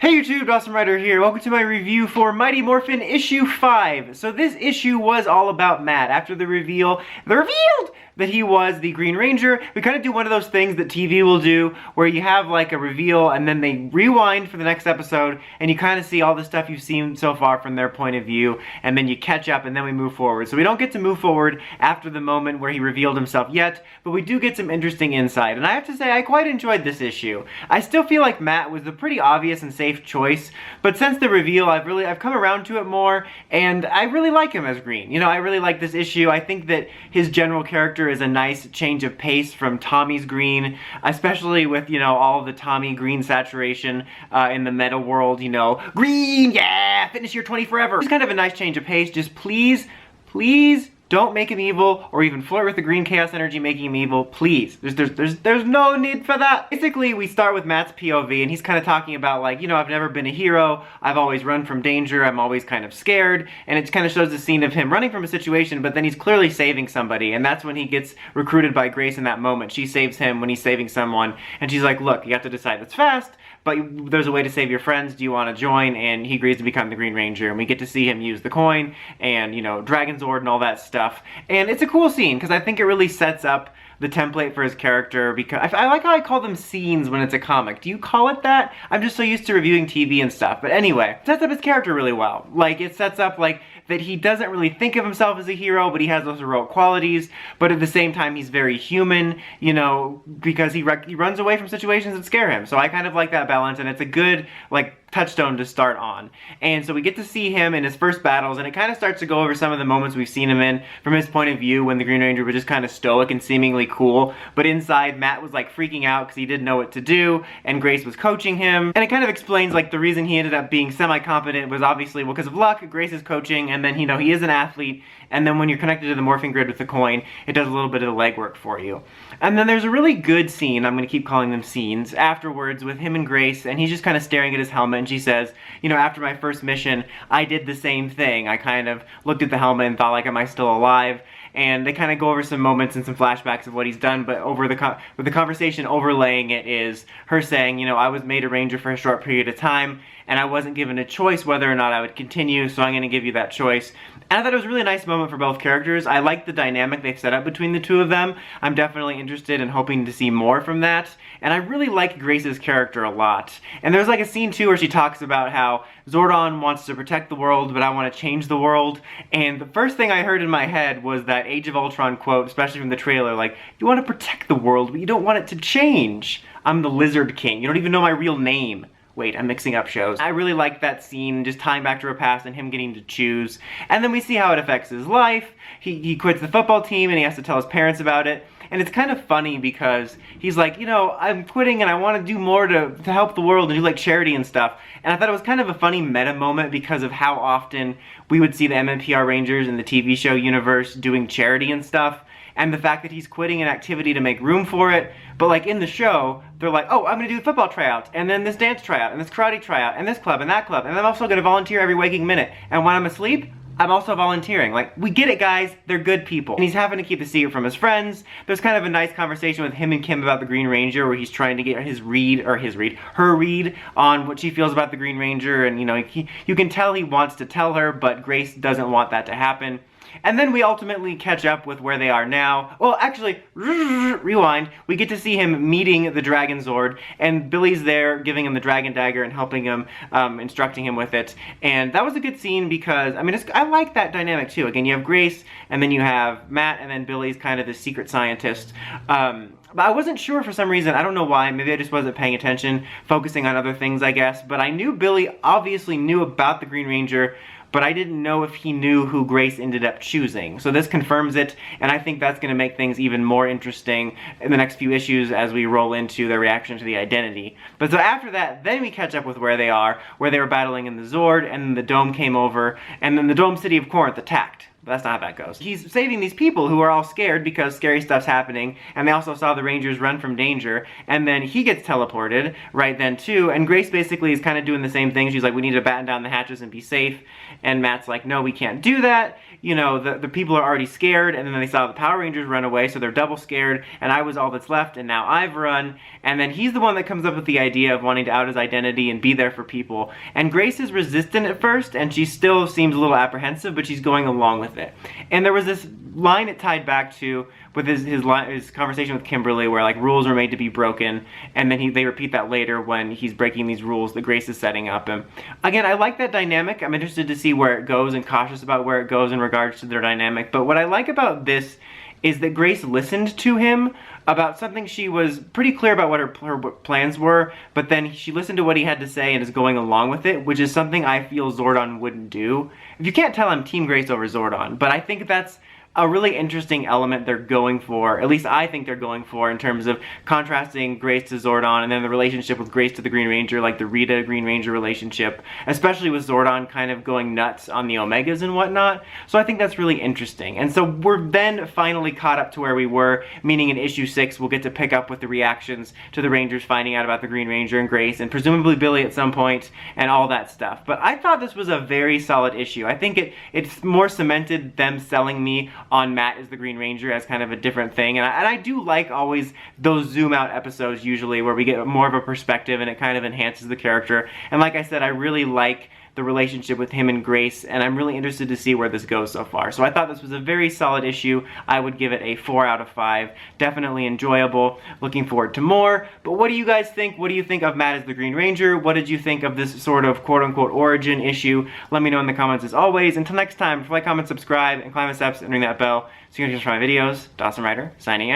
Hey YouTube, Awesome Writer here. Welcome to my review for Mighty Morphin issue 5. So this issue was all about Matt. After the revealed that he was the Green Ranger, we kind of do one of those things that TV will do where you have like a reveal and then they rewind for the next episode and you kind of see all the stuff you've seen so far from their point of view and then you catch up and then we move forward. So we don't get to move forward after the moment where he revealed himself yet, but we do get some interesting insight. And I have to say, I quite enjoyed this issue. I still feel like Matt was a pretty obvious and safe choice, but since the reveal I've come around to it more and I really like him as Green. You know, I really like this issue. I think that his general character is a nice change of pace from Tommy's Green, especially with, you know, all the Tommy Green saturation in the meta world, you know, Green, yeah, fitness year 20 forever. It's kind of a nice change of pace. Just please don't make him evil, or even flirt with the green chaos energy making him evil, please. There's no need for that. Basically, we start with Matt's POV, and he's kind of talking about like, you know, I've never been a hero, I've always run from danger, I'm always kind of scared, and it kind of shows the scene of him running from a situation, but then he's clearly saving somebody, and that's when he gets recruited by Grace in that moment. She saves him when he's saving someone, and she's like, look, you have to decide that's fast, but there's a way to save your friends, do you want to join? And he agrees to become the Green Ranger, and we get to see him use the coin, and, you know, Dragon Zord and all that stuff. And it's a cool scene, because I think it really sets up the template for his character, because I like how I call them scenes when it's a comic. Do you call it that? I'm just so used to reviewing TV and stuff. But anyway, it sets up his character really well. Like, it sets up, like, that he doesn't really think of himself as a hero, but he has those heroic qualities, but at the same time he's very human, you know, because he runs away from situations that scare him. So I kind of like that balance, and it's a good, like, touchstone to start on. And so we get to see him in his first battles, and it kind of starts to go over some of the moments we've seen him in from his point of view when the Green Ranger was just kind of stoic and seemingly cool, but inside Matt was like freaking out because he didn't know what to do, and Grace was coaching him. And it kind of explains like the reason he ended up being semi-competent was obviously because of luck, Grace is coaching, and then, you know, he is an athlete, and then when you're connected to the morphing grid with the coin, it does a little bit of the legwork for you. And then there's a really good scene, I'm going to keep calling them scenes, afterwards with him and Grace, and he's just kind of staring at his helmet, and she says, you know, after my first mission, I did the same thing. I kind of looked at the helmet and thought, like, am I still alive? And they kind of go over some moments and some flashbacks of what he's done, but over the conversation overlaying it is her saying, you know, I was made a ranger for a short period of time, and I wasn't given a choice whether or not I would continue, so I'm going to give you that choice. And I thought it was a really nice moment for both characters. I like the dynamic they've set up between the two of them. I'm definitely interested in hoping to see more from that. And I really like Grace's character a lot. And there's like a scene too where she talks about how Zordon wants to protect the world, but I want to change the world. And the first thing I heard in my head was that Age of Ultron quote, especially from the trailer, like, you want to protect the world, but you don't want it to change. I'm the Lizard King. You don't even know my real name. Wait, I'm mixing up shows. I really like that scene, just tying back to her past and him getting to choose. And then we see how it affects his life. He quits the football team and he has to tell his parents about it. And it's kind of funny because he's like, you know, I'm quitting and I want to do more to help the world and do like charity and stuff. And I thought it was kind of a funny meta moment because of how often we would see the mmpr Rangers in the TV show universe doing charity and stuff. And the fact that he's quitting an activity to make room for it. But like in the show, they're like, oh, I'm gonna do football tryouts, and then this dance tryout, and this karate tryout, and this club, and that club, and I'm also gonna volunteer every waking minute. And when I'm asleep, I'm also volunteering. Like, we get it, guys. They're good people. And he's having to keep the secret from his friends. There's kind of a nice conversation with him and Kim about the Green Ranger where he's trying to get her read on what she feels about the Green Ranger. And, you know, you can tell he wants to tell her, but Grace doesn't want that to happen. And then we ultimately catch up with where they are now. Well, actually, rewind. We get to see him meeting the Dragon Zord, and Billy's there giving him the Dragon Dagger and helping him, instructing him with it. And that was a good scene because, I mean, I like that dynamic too. Again, you have Grace, and then you have Matt, and then Billy's kind of the secret scientist. But I wasn't sure for some reason, I don't know why, maybe I just wasn't paying attention, focusing on other things, I guess. But I knew Billy obviously knew about the Green Ranger, but I didn't know if he knew who Grace ended up choosing. So this confirms it, and I think that's going to make things even more interesting in the next few issues as we roll into their reaction to the identity. But so after that, then we catch up with where they are, where they were battling in the Zord, and then the Dome came over, and then the Dome City of Corinth attacked. But that's not how that goes. He's saving these people who are all scared because scary stuff's happening, and they also saw the Rangers run from danger, and then he gets teleported right then too, and Grace basically is kind of doing the same thing. She's like, we need to batten down the hatches and be safe, and Matt's like, no, we can't do that. you know, the people are already scared, and then they saw the Power Rangers run away, so they're double scared, and I was all that's left, and now I've run. And then he's the one that comes up with the idea of wanting to out his identity and be there for people. And Grace is resistant at first, and she still seems a little apprehensive, but she's going along with it. And there was this line it tied back to with his conversation with Kimberly, where like rules are made to be broken, and then they repeat that later when he's breaking these rules that Grace is setting up. And again, I like that dynamic. I'm interested to see where it goes and cautious about where it goes in regards to their dynamic. But what I like about this is that Grace listened to him about something. She was pretty clear about what her plans were, but then she listened to what he had to say and is going along with it, which is something I feel Zordon wouldn't do. If you can't tell, I'm Team Grace over Zordon, but I think that's a really interesting element they're going for, at least I think they're going for, in terms of contrasting Grace to Zordon, and then the relationship with Grace to the Green Ranger, like the Rita Green Ranger relationship, especially with Zordon kind of going nuts on the Omegas and whatnot. So I think that's really interesting. And so we're then finally caught up to where we were, meaning in issue 6 we'll get to pick up with the reactions to the Rangers finding out about the Green Ranger and Grace, and presumably Billy at some point, and all that stuff. But I thought this was a very solid issue. I think it's more cemented them selling me on Matt as the Green Ranger as kind of a different thing. And I do like always those zoom out episodes usually where we get more of a perspective and it kind of enhances the character. And like I said, I really like the relationship with him and Grace, and I'm really interested to see where this goes so far. So I thought this was a very solid issue. I would give it a 4 out of 5. Definitely enjoyable. Looking forward to more. But what do you guys think? What do you think of Matt as the Green Ranger? What did you think of this sort of quote-unquote origin issue? Let me know in the comments as always. Until next time, like, comment, subscribe, and climb the steps and ring that bell so you can catch my videos. Dawson Ryder, signing out.